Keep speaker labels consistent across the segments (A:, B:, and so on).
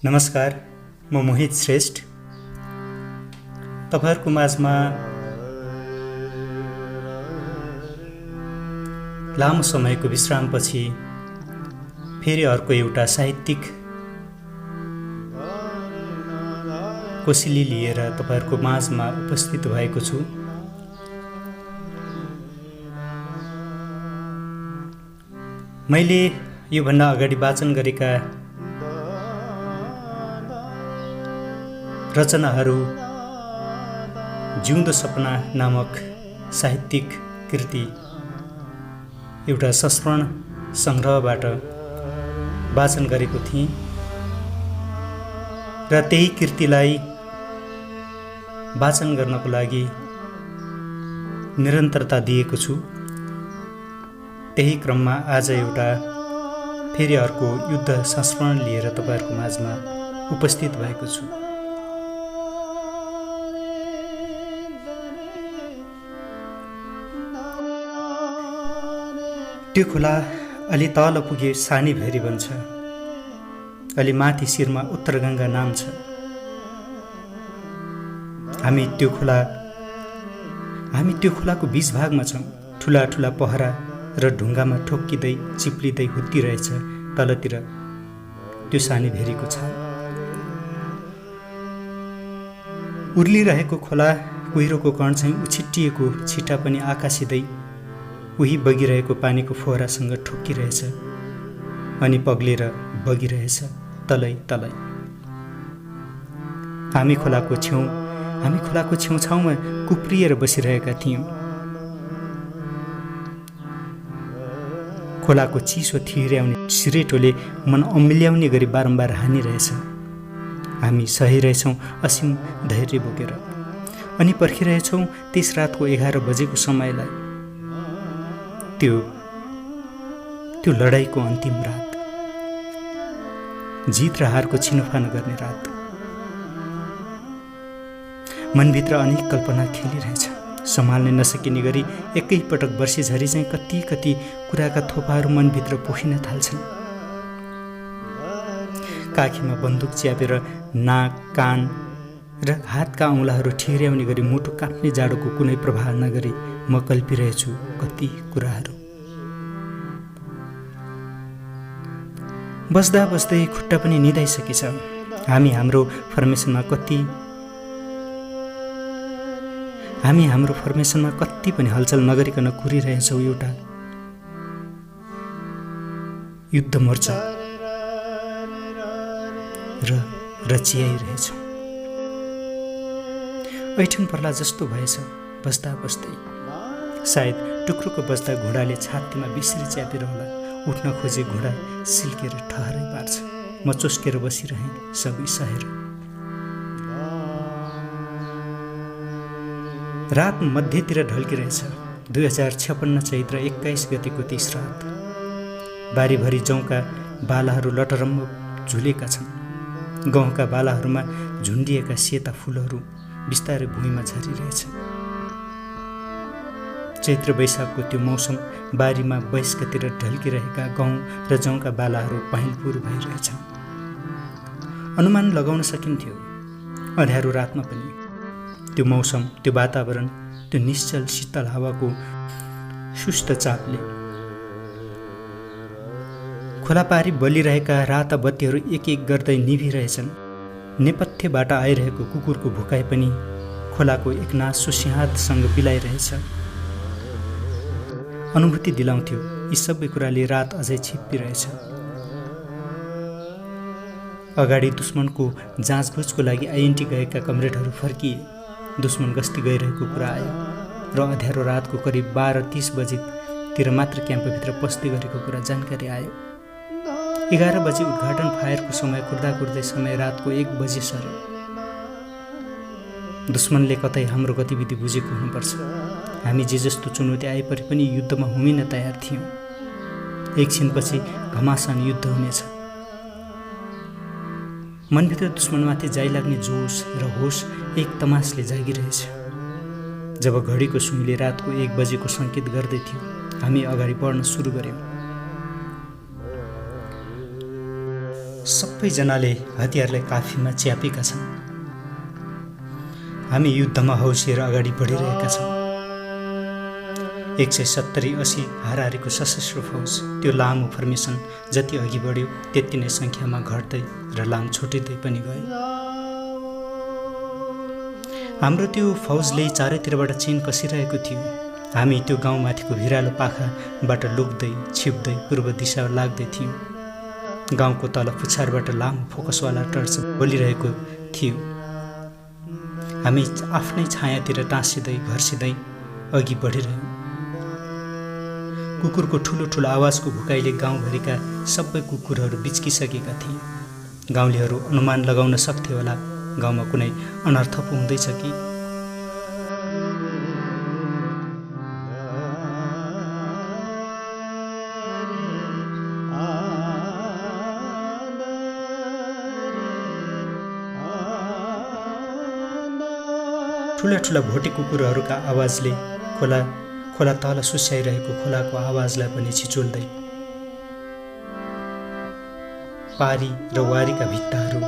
A: नमस्कार, म मोहित श्रेष्ठ। तपाईहरुको माझमा लामो समयको विश्रामपछि फेरि अर्को एउटा साहित्यिक कोसिली लिएर तपाईहरुको माझमा उपस्थित भएको छु। मैले यो भन्दा अगाडि वाचन गरेका रचनाहरू जिउँदो सपना नामक साहित्यिक कृति एउटा संस्मरण संग्रहबाट वाचन गरेको थिएँ र त्यही कृतिलाई वाचन गर्नको लागि निरन्तरता दिएको छु। त्यही क्रममा आज एउटा फेरि अर्को युद्ध संस्मरण लिएर तपाईहरुको माझमा उपस्थित भएको छु। त्यो खोला अलि तल पुगे सानी भेरी बन्छ, अलि माथि शिरमा उत्तरगङ्गा नाम छ। हामी त्यो खोलाको बीच भागमा छौँ। ठुला ठुला पहरा र ढुङ्गामा ठोक्किँदै चिप्लिँदै हुत्तिरहेछ तलतिर त्यो सानी भेरीको छाल। उर्लिरहेको खोला कुहिरोको कण चाहिँ उछिट्टिएको छिटा पनि आकाशिँदै उही बगिरहेको पानीको फोहरासँग ठोक्किरहेछ अनि पग्लेर बगिरहेछ तलै तलै। हामी खोलाको छेउछाउमा कुप्रिएर बसिरहेका थियौँ। खोलाको चिसो थिर्याउने सिरेटोले मन अम्ल्याउने गरी बारम्बार हानिरहेछ। हामी सहिरहेछौँ असीम धैर्य बोकेर अनि पर्खिरहेछौँ त्यस रातको 11 बजेको समयलाई, त्यो लडाईँको अन्तिम रात, जित र हारको छिनोफानो गर्ने रात। मनभित्र अनेक कल्पना खेलिरहेछ, सम्हाल्न नसकिने गरी एकैपटक वर्षीझरी चाहिँ कति कति कुराका थोपाहरू मनभित्र पोखिन थाल्छन्। काखीमा बन्दुक च्यापेर नाक, कान र हातका औँलाहरू ठिर्याउने गरी मुटु काप्ने जाडोको कुनै प्रभाव नगरी म कल्पिरहेछु कति कुराहरू। बस्दा बस्दै खुट्टा पनि निदाइसकेछ। हामी हाम्रो फर्मेसनमा कति पनि हलचल नगरिकन कुरिरहेछौँ। एउटा युद्ध मोर्चा रचियाइरहेछौँ। ऐठन पर्ला जस्तो भएछ बस्दा बस्दै। सायद टुक्रोको बस्दा घुँडाले छातीमा बिस्री च्यापेर होला। उठ्न खोजे घुँडा सिल्केर ठहरै पार्छ। म चुस्केर बसिरहेँ सबै सहेर। रात मध्यतिर ढल्किरहेछ। 2056 चैत्र 21 गतेको 30 रात। बारीभरि जौका बालाहरू लटरम्म झुलेका छन्। गहुँका बालाहरूमा झुन्डिएका सेता फुलहरू बिस्तारै भुइँमा झरिरहेछ। चैत्र वैशाखको त्यो मौसम बारीमा 22 गतिर ढल्किरहेका गहुँ र जौका बालाहरू पहिलपुर भइरहेछन्। अनुमान लगाउन सकिन्थ्यो अँध्यारो रातमा पनि त्यो मौसम, त्यो वातावरण, त्यो निश्चल शीतल हावाको सुस्त चापले खोलापारी बलिरहेका राता बत्तीहरू एक एक गर्दै निभिरहेछन्। नेपथ्यबाट आइरहेको कुकुरको भुकाइ पनि खोलाको एकनासो सिंहादसँग बिलाइरहेछ। अनुभूति दिलाउँथ्यो यी सबै कुराले रात अझै छिप्पिरहेछ। अगाडि दुश्मनको जाँचबुझको लागि आइएनटी गएका कमरेडहरू फर्किए। दुश्मन गस्ती गइरहेको कुरा आयो र अँध्यारो रातको करिब 12:30 बजेतिर मात्र क्याम्पभित्र पस्दै गरेको कुरा जानकारी आयो। 11 बजे उद्घाटन फायरको समय कुर्दै समय रातको 1 बजे सर्यो। दुश्मनले कतै हाम्रो गतिविधि बुझेको हुनुपर्छ। हामी जे जस्तो चुनौती आएपरि पनि युद्धमा हुमिन तयार थियौँ। एकछिनपछि घमासान युद्ध हुनेछ। मनभित्र दुश्मनमाथि जाइलाग्ने जोस र होस एक तमासले जागिरहेछ। जब घडीको सुईले रातको 1 बजेको सङ्केत गर्दै थियो, हामी अगाडि बढ्न सुरु गर्यौँ। सबैजनाले हतियारलाई काफीमा च्यापेका छन्। हामी युद्धमा हौसिएर अगाडि बढिरहेका छौँ। 170-80 हाराहारीको सशस्त्र फौज, त्यो लामो फर्मेसन जति अघि बढ्यो त्यति नै सङ्ख्यामा घट्दै र लाम छुटिँदै पनि गयो। हाम्रो त्यो फौजले चारैतिरबाट चेन कसिरहेको थियो। हामी त्यो गाउँमाथिको भिरालो पाखाबाट लुक्दै छिप्दै पूर्व दिशा लाग्दै थियौँ। गाउँको तल पुछारबाट लामो फोकसवाला टर्च बलिरहेको थियो। हामी आफ्नै छायातिर टाँसिँदै घर्सिँदै अघि बढिरह्यौँ। कुकुरको ठुलो ठुलो आवाजको भुकाइले गाउँभरिका सबै कुकुरहरू बिच्किसकेका थिए। गाउँलेहरू अनुमान लगाउन सक्थे होला गाउँमा कुनै अनर्थ पो हुँदैछ कि। ठुला ठुला भोटे कुकुरहरूका आवाजले खोला तल सुस्याइरहेको खोलाको आवाजलाई पनि छिचोल्दै पारी र वारीका भित्ताहरू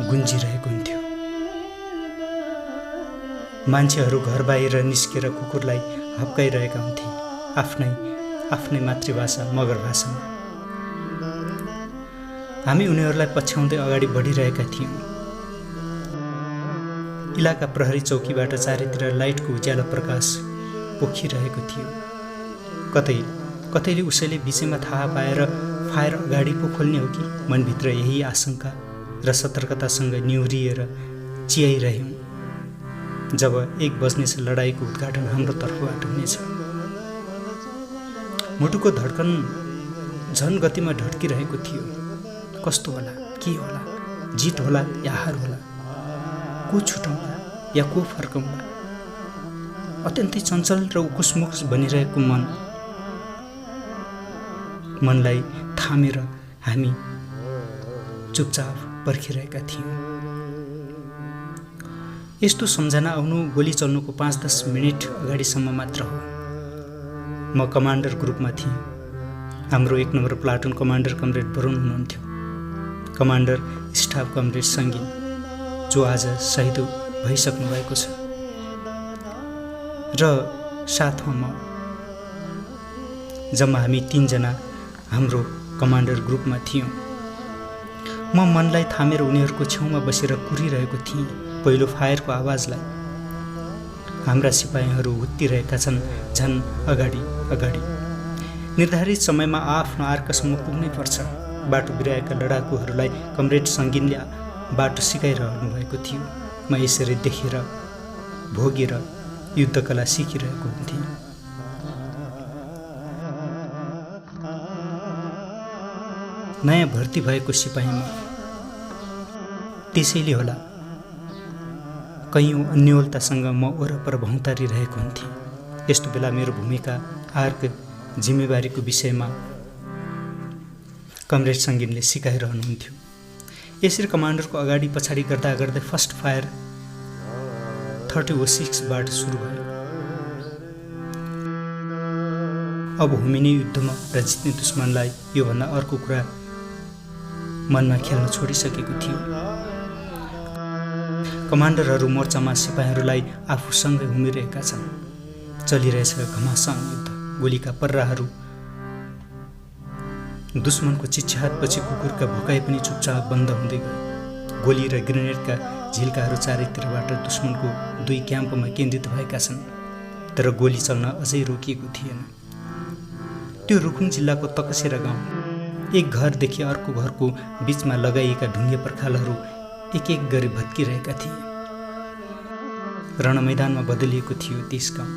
A: गुन्जिरहेको हुन्थ्यो। मान्छेहरू घर बाहिर निस्केर कुकुरलाई हप्काइरहेका हुन्थे आफ्नै मातृभाषा मगर भाषामा। हामी उनीहरूलाई पछ्याउँदै अगाडि बढिरहेका थियौँ। इलाका प्रहरी चौकीबाट चारैतिर लाइटको उज्यालो प्रकाश पोखिरहेको थियो। कतैले उसैले बिचैमा थाहा पाएर फायर अगाडि पो खोल्ने हो कि मनभित्र यही आशंका र सतर्कतासँग निहुरिएर चियाइरह्यौँ। जब 1 बज्नेछ लडाईँको उद्घाटन हाम्रो तर्फबाट हुनेछ। मुटुको धड्कन झन गतिमा ढड्किरहेको थियो। कस्तो होला, के होला, जित होला या हार होला, को छुटाउँला या को फर्काउँला। अत्यन्तै चञ्चल र उकुसमुकुस बनिरहेको मनलाई थामेर हामी चुपचाप पर्खिरहेका थियौँ। यस्तो सम्झना आउनु गोली चल्नुको 5-10 मिनट अगाडिसम्म मात्र हो। म कमान्डर ग्रुपमा थिएँ। हाम्रो 1 number platoon commander comrade Varun हुनुहुन्थ्यो। कमान्डर स्टाफ कमरेड सङ्गीन, जो आज शहीद भइसक्नु भएको छ, र साथमा म। जम्मा हामी 3 जना हाम्रो कमान्डर ग्रुपमा थियौँ। म मनलाई थामेर उनीहरूको छेउमा बसेर कुरिरहेको थिएँ पहिलो फायरको आवाजलाई। हाम्रा सिपाहीहरू हुत्तिरहेका छन् झन् अगाडि। निर्धारित समयमा आफ्नो आर्कसम्म पुग्नै पर्छ। बाटो बिराएका लडाकुहरूलाई कमरेड सङ्गीनले बाटो सिकाइरहनु भएको थियो। म यसरी देखेर भोगेर युद्धकला सिकिरहेको हुन्थेँ। नयाँ भर्ती भएको सिपाहीमा त्यसैले होला कैयौँ अन्योलतासँग म वरपर भौँतारिरहेको हुन्थेँ। यस्तो बेला मेरो भूमिका आर्क जिम्मेवारीको विषयमा कमरेड सङ्गीनले सिकाइरहनुहुन्थ्यो। यसरी कमान्डरको अगाडि पछाडि गर्दै फर्स्ट फायर 30-06बाट सुरु भयो। अब हुमिने युद्धमा र जित्ने दुश्मनलाई योभन्दा अर्को कुरा मनमा खेल्न छोडिसकेको थियो। कमान्डरहरू मोर्चामा सिपाहीहरूलाई आफूसँगै हुमिरहेका छन्। चलिरहेछ घमासान युद्ध। गोलीका पर्राहरू, दुश्मनको चिच्याहातपछि कुकुरका भुकाइ पनि चुपचाप बन्द हुँदै गयो। गोली र ग्रेनेडका झिल्काहरू चारैतिरबाट दुश्मनको 2 क्याम्पमा केन्द्रित भएका छन्, तर गोली चल्न अझै रोकिएको थिएन। त्यो रुकुम जिल्लाको तकसेरा गाउँ। एक घरदेखि अर्को घरको बीचमा लगाइएका ढुङ्गे पर्खालहरू एक गरी भत्किरहेका थिए। रणमैदानमा बदलिएको थियो त्यस गाउँ।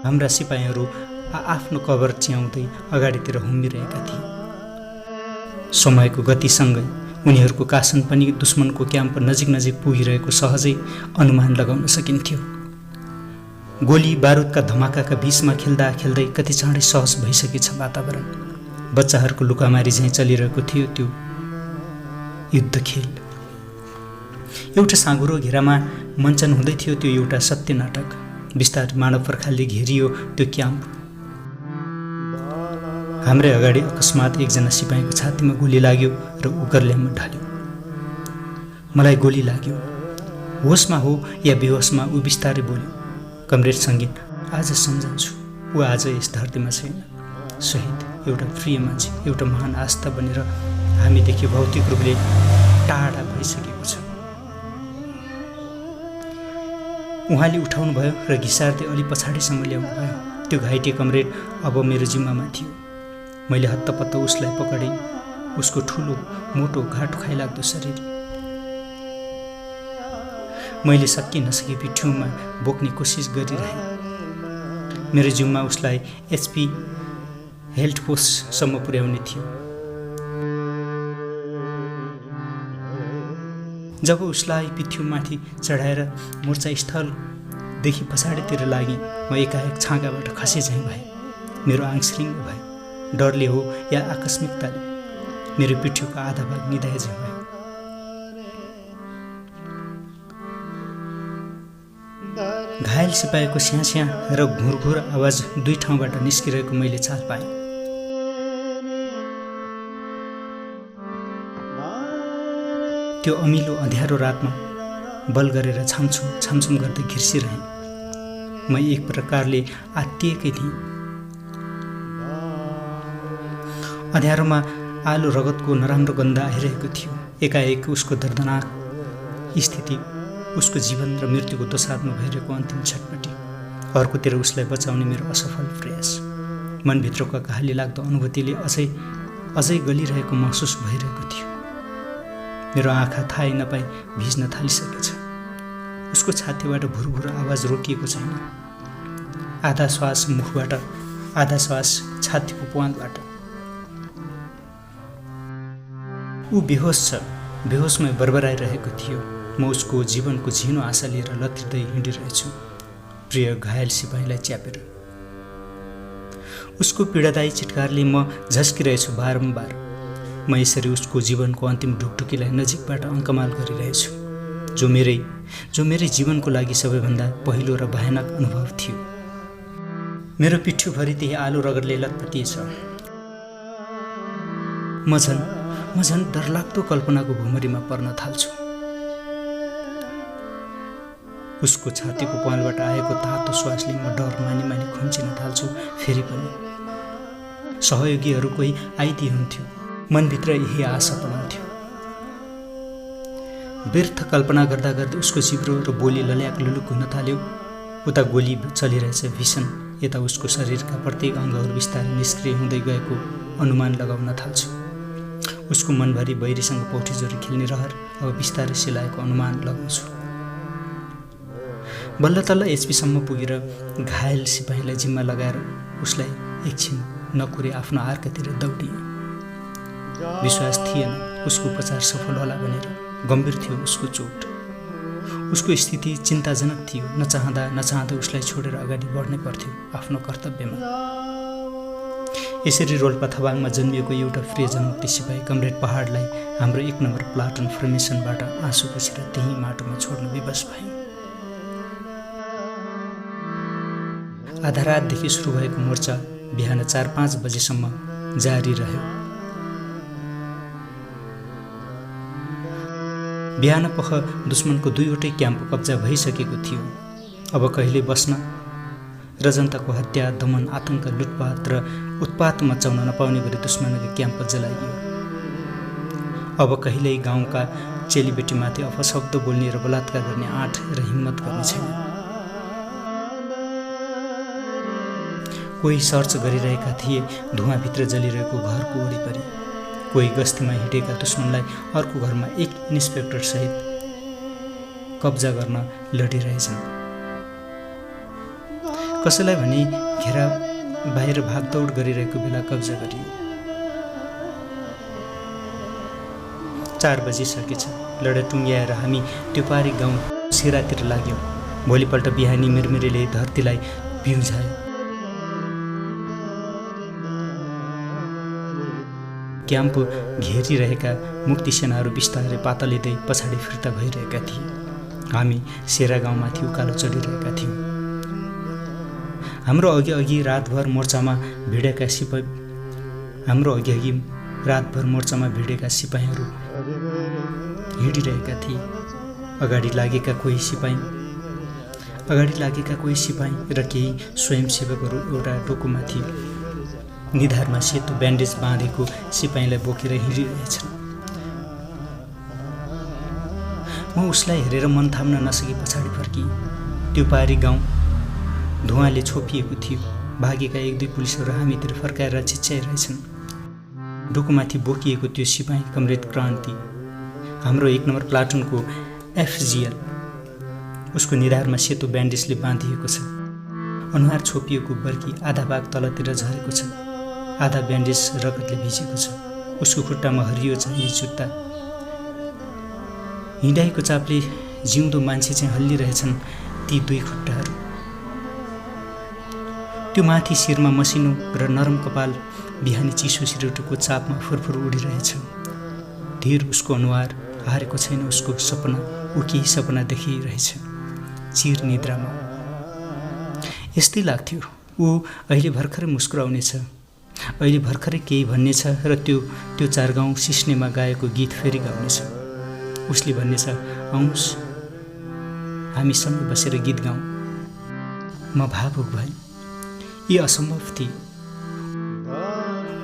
A: हाम्रा सिपाहीहरू आफ्नो कभर च्याउँदै अगाडितिर हुम्बिरहेका थिए। समयको गतिसँगै उनीहरूको कासन पनि दुश्मनको क्याम्प नजिक पुगिरहेको सहजै अनुमान लगाउन सकिन्थ्यो। गोली बारुदका धमाकाका बीचमा खेल्दा खेल्दै कति चाँडै सहज भइसकेछ वातावरण। बच्चाहरूको लुकामारी झैँ चलिरहेको थियो त्यो युद्ध खेल। एउटा साँघुरो घेरामा मञ्चन हुँदै थियो त्यो एउटा सत्य नाटक। बिस्तारै मानव पर्खालले घेरियो त्यो क्याम्प। हाम्रै अगाडि अकस्मात एकजना सिपाहीको छातीमा गोली लाग्यो र ऊ गर्ल्याममा ढल्यो। मलाई गोली लाग्यो। होसमा हो या बेहोसमा ऊ बिस्तारै बोल्यो, कमरेड सङ्गीत, आज सम्झन्छु, ऊ आज यस धरतीमा छैन। शहीद, एउटा प्रिय मान्छे, एउटा महान आस्था बनेर हामीदेखि भौतिक रूपले टाढा भइसकेको छ। उहाँले उठाउनु भयो र घिसार्दै अलि पछाडिसम्म ल्याउनु भयो। त्यो घाइते कमरेड अब मेरो जिम्मामा थियो। मैले हत्तपत्त उसलाई पकडेँ, उसको ठुलो मोटो घाटो खाइलाग्दो शरीर मैले सकि नसके पिठ्यौँमा बोक्ने कोसिस गरिरहेँ। मेरो जिउमा उसलाई एचपी हेल्थ पोस्टसम्म पुर्याउने थियो। जब उसलाई पिठ्यौँमाथि चढाएर मोर्चा स्थलदेखि पछाडितिर लागेँ, म एकाएक छाँगाबाट खसे झैँ भएँ। मेरो आङस्रिङ्ग भयो। डरले हो या आकस्मिकताले मेरो पिठ्यौँको आधा भाग निधाए झैँ भयो। घायल सिपाहीको स्याँ र घुरघुर आवाज दुई ठाउँबाट निस्किरहेको मैले चाल पाएँ। त्यो अमिलो अँध्यारो रातमा बल गरेर छामछुम गर्दै घिर्सिरहेँ। म एक प्रकारले आत्तिएकै थिएँ। अँध्यारोमा आलो रगतको नराम्रो गन्ध आइरहेको थियो। एकाएक उसको दर्दनाक स्थिति, उसको जीवन र मृत्युको दोसाँधमा भइरहेको अन्तिम छटपटी, अर्कोतिर उसलाई बचाउने मेरो असफल प्रयास। मनभित्रको कहाली लाग्दो अनुभूतिले अझै गलिरहेको महसुस भइरहेको थियो। मेरो आँखा थाहै नपाई भिज्न थालिसकेछ। उसको छातीबाट भुरभुर आवाज रोकिएको छैन। आधा श्वास मुखबाट, आधा श्वास छातीको प्वालबाट। ऊ बेहोस छ। बेहोसमै बरबराइरहेको थियो। म उसको जीवनको झिनो आशा लिएर लतिर्दै हिँडिरहेछु, प्रिय घायल सिपाहीलाई च्यापेर। उसको पीडादायी चित्कारले म झस्किरहेछु बारम्बार। म यसरी उसको जीवनको अन्तिम ढुकढुकीलाई नजिकबाट अङ्कमाल गरिरहेछु, जो मेरै जीवनको लागि सबैभन्दा पहिलो र भयानक अनुभव थियो। मेरो पिठ्युभरि त्यही आलो रगतले लतपतिएछ। म झन् डरलाग्दो कल्पनाको भुमरीमा पर्न थाल्छु। उसको छातीको प्वालबाट आएको तातो श्वासले म डर मानी खुम्चिन थाल्छु। फेरि पनि सहयोगीहरू कोही आइदिए हुन्थ्यो। मनभित्र यही आशा पलाउँथ्यो। व्यर्थ कल्पना गर्दा गर्दै उसको जिब्रो र बोली लल्याक लुलुक हुन थाल्यो। उता गोली चलिरहेछ भीषण, यता उसको शरीरका प्रत्येक अङ्गहरू बिस्तारै निष्क्रिय हुँदै गएको अनुमान लगाउन थाल्छु। उसको मनभरि बैरीसँग पौठी जोरी खेल्ने रहर अब बिस्तारै सिलाएको अनुमान लगाउँछु। बल्ल तल्ल एचपीसम्म पुगेर घायल सिपाहीलाई जिम्मा लगाएर उसलाई एकछिन नकुरे आफ्नो आर्कातिर दौडिए। विश्वास थिएन उसको उपचार सफल होला भनेर। गम्भीर थियो उसको चोट। उसको स्थिति चिन्ताजनक थियो। नचाहँदा उसलाई छोडेर अगाडि बढ्नै पर्थ्यो आफ्नो कर्तव्यमा। यसरी रोल्पा थबाङमा जन्मिएको एउटा प्रिय जनमुक्ति सिपाही कमरेड पहाडलाई हाम्रो 1 नम्बर प्लाटुन फर्मेसनबाट आँसु पुछेर त्यही माटोमा छोड्न विवश भए। आधा रातदेखि सुरु भएको मोर्चा बिहान 4-5 बजेसम्म जारी रह्यो। बिहान पख दुश्मनको 2वटै क्याम्प कब्जा भइसकेको थियो। अब कहिले बस्न र जनताको हत्या, दमन, आतंक, लुटपाट र उत्पात मचाउन नपाउने गरी दुश्मनको क्याम्प जलाइयो। अब कहिल्यै गाउँका चेलीबेटीमाथि अपशब्द बोल्ने र बलात्कार गर्ने आँट र हिम्मत गर्ने छैन। कोही सर्च गरिरहेका थिए धुवाँभित्र जलिरहेको घरको वरिपरि। कोही गस्तीमा हिँडेका दुश्मनलाई अर्को घरमा एक इन्सपेक्टर सहित कब्जा गर्न लडिरहेछन्। कसैलाई भने घेरा बाहिर भागदौड गरिरहेको बेला कब्जा गरियो। 4 बजिसकेछ। लडा टुङ्ग्याएर हामी त्यो पारी गाउँ सिरातिर लाग्यौँ। भोलिपल्ट बिहानी मिरमिरेले धरतीलाई पिउझायो। क्याम्प घेरिरहेका मुक्ति सेनाहरू बिस्तारै पातलिँदै पछाडि फिर्ता भइरहेका थिए। हामी सेरा गाउँमाथि उकालो चढिरहेका थियौँ। हाम्रो अघि रातभर मोर्चामा भिडेका सिपाहीहरू हिँडिरहेका थिए। अगाडि लागेका कोही सिपाही र केही स्वयंसेवकहरू एउटा टोकोमाथि निधारमा सेतो ब्यान्डेज बाँधेको सिपाहीलाई बोकेर हिँडिरहेछन्। म उसलाई हेरेर मन थाम्न नसकी पछाडि फर्किएँ। त्यो पारी गाउँ धुवाँले छोपिएको थियो। भागेका 1-2 पुलिसहरू हामीतिर फर्काएर चिच्याइरहेछन्। डोकोमाथि बोकिएको त्यो सिपाही कमरेड क्रान्ति, हाम्रो 1 नम्बर प्लाटुनको FGL। उसको निधारमा सेतो ब्यान्डेजले बाँधिएको छ। अनुहार छोपिएको बर्की आधा भाग तलतिर झरेको छ। आधा ब्यान्डेज रगतले भिजेको छ। उसको खुट्टामा हरियो चाहिए जुत्ता। हिँडाइको चापले जिउँदो मान्छे चाहिँ हल्लिरहेछन् ती 2 खुट्टाहरू। त्यो माथि शिरमा मसिनो र नरम कपाल बिहानी चिसो सिरौटोको चापमा फुरफुर उडिरहेछ। धीर उसको अनुहार हारेको छैन। उसको सपना ऊ केही सपना देखिरहेछ चिर निद्रामा। यस्तै लाग्थ्यो ऊ अहिले भर्खरै मुस्कुराउनेछ, अहिले भर्खरै केही भन्नेछ र त्यो 4 गाउँ सिस्नेमा गाएको गीत फेरि गाउनेछ। उसले भन्नेछ, आउनुहोस् हामी सँगै बसेर गीत गाउँ। म भावुक भएँ। यी असम्भव थिए।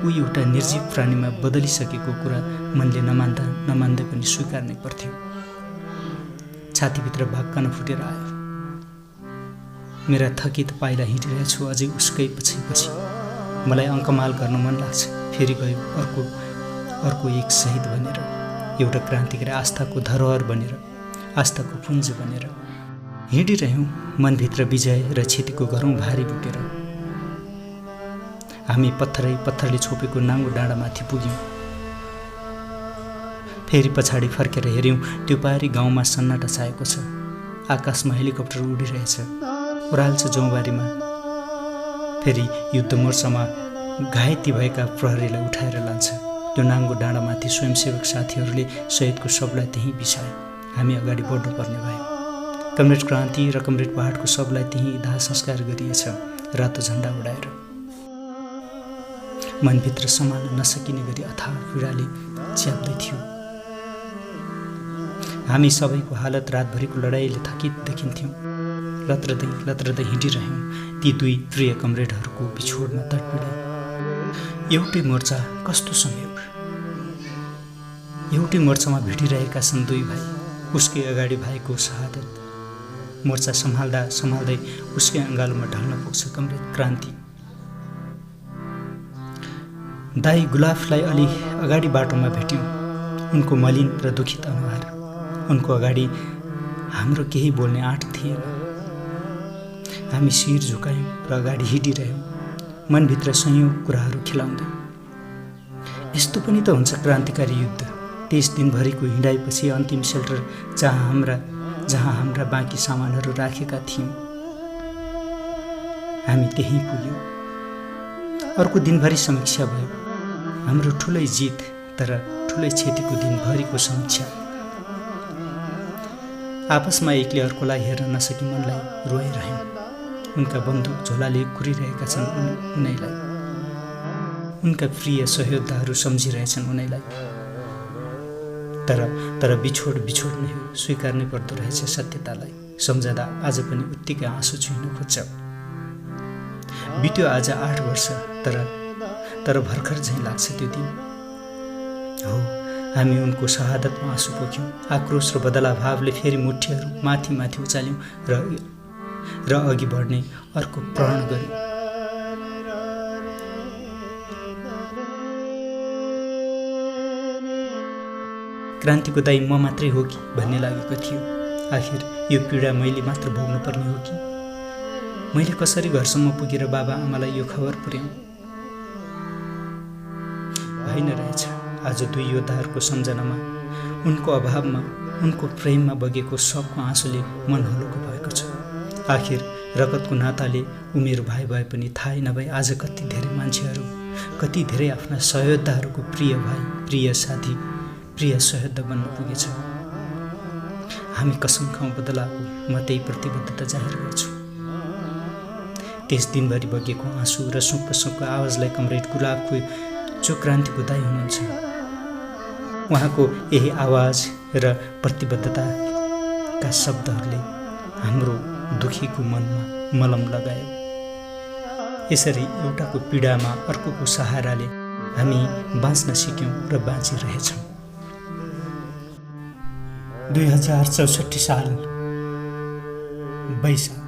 A: ऊ एउटा निर्जीव प्राणीमा बदलिसकेको कुरा मनले नमान्दै पनि स्वीकार्नै पर्थ्यो। छातीभित्र भाक्कन फुटेर आयो। मेरा थकित पाइला हिँडिरहेछु अझै उसकै पछि। मलाई अङ्कमाल गर्न मन लाग्छ। फेरि गयो अर्को एक शहीद बनेर, एउटा क्रान्तिकारी आस्थाको धरोहर बनेर, आस्थाको पुञ्ज बनेर। हिँडिरह्यौँ मनभित्र विजय र क्षतिको घरौँ भारी बोकेर। हामी पत्थरले छोपेको नाङ्गो डाँडामाथि पुग्यौँ। फेरि पछाडि फर्केर हेऱ्यौँ त्यो पारी गाउँमा सन्नाटा छाएको छ। आकाशमा हेलिकप्टर उडिरहेछ। ओह्राल्छ जौबारीमा। फेरि युद्ध मोर्चामा घाइते भएका प्रहरीलाई उठाएर लान्छ। त्यो नाङ्गो डाँडामाथि स्वयंसेवक साथीहरूले शहीदको शवलाई त्यहीँ बिसाए। हामी अगाडि बढ्नुपर्ने भयो। कमरेड क्रान्ति र कमरेड पहाडको शवलाई त्यहीँ दाह संस्कार गरिएछ, रातो झन्डा उडाएर। मनभित्र सम्हाल्न नसकिने गरी अथाह पीडाले च्याप्दै थियो। हामी सबैको हालत रातभरिको लडाइँले थकित देखिन्थ्यौँ। लत्रदै हिँडिरह्यौँ ती 2 प्रिय कमरेडहरूको बिछोडमा तडपिँदै। एउटै मोर्चा, कस्तो संयोग! एउटै मोर्चामा भिडिरहेका छन् 2 भाइ। उसकै अगाडि भाइको शहादत। मोर्चा सम्हाल्दै उसकै अँगालोमा ढल्न पुग्छ कमरेड क्रान्ति। दाई गुलाफलाई अलि अगाडि बाटोमा भेट्यौँ। उनको मलिन र दुखित अनुहार। उनको अगाडि हाम्रो केही बोल्ने आँट थिएन। हामी शिर झुकायौँ र अगाडि हिँडिरह्यौँ, मनभित्र सयौँ कुराहरू खेलाउँदै। यस्तो पनि त हुन्छ क्रान्तिकारी युद्ध। 23 दिनभरिको हिँडाइपछि अन्तिम सेल्टर जहाँ हाम्रा बाँकी सामानहरू राखेका थियौँ, हामी त्यहीँ पुग्यौँ। अर्को दिनभरि समीक्षा भयो। हाम्रो ठुलै जित तर ठुलै क्षतिको दिनभरिको समीक्षा। आपसमा एकले अर्कोलाई हेर्न नसकी मनलाई रोइरह्यौँ। उनका बन्दुक झोलाले कुरिरहेका छन् उनैलाई। उनका प्रिय सहयोद्धाहरू सम्झिरहेछन् उनैलाई। तर बिछोड नै हो। स्वीकार्नै पर्दो रहेछ सत्यतालाई। सम्झँदा आज पनि उत्तिकै आँसु छुइन खोज्छ। बित्यो आज 8 वर्ष, तर भर्खर झैँ लाग्छ त्यो दिन। हो, हामी उनको शहादतमा आँसु पोख्यौँ। आक्रोश र बदला भावले फेरि मुठ्ठीहरू माथि उचाल्यौँ र अघि बढ्ने अर्को प्रण गर्यौँ। क्रान्तिको दाई म मात्रै हो कि भन्ने लागेको थियो। आखिर यो पीडा मैले मात्र भोग्नुपर्ने हो कि? मैले कसरी घरसम्म पुगेर बाबा आमालाई यो खबर पुर्याउँ? होइन रहेछ। आज 2 योद्धाहरूको सम्झनामा, उनको अभावमा, उनको प्रेममा बगेको सबको आँसुले मन हलुको भएको छ। आखिर रगतको नाताले उमेर भए पनि थाहै नभए आज कति धेरै मान्छेहरू, कति धेरै आफ्ना सहयोद्धाहरूको प्रिय भाइ, प्रिय साथी, प्रिय सहयोद्धा बन्न पुगेछ। हामी कसम खाउँ बदलाको, म त्यही प्रतिबद्धता जाहेर गर्छु। त्यस दिनभरि बगेको आँसु र सुक्क आवाजलाई कमरेड गुलाबको जो क्रान्तिको दाइ हुनुहुन्छ, उहाँको यही आवाज र प्रतिबद्धताका शब्दहरूले हाम्रो दुखीको मनमा मलम लगायो। यसरी एउटाको पीडामा अर्कोको सहाराले हामी बाँच्न सिक्यौँ र बाँचिरहेछौँ। 2064 साल वैशाख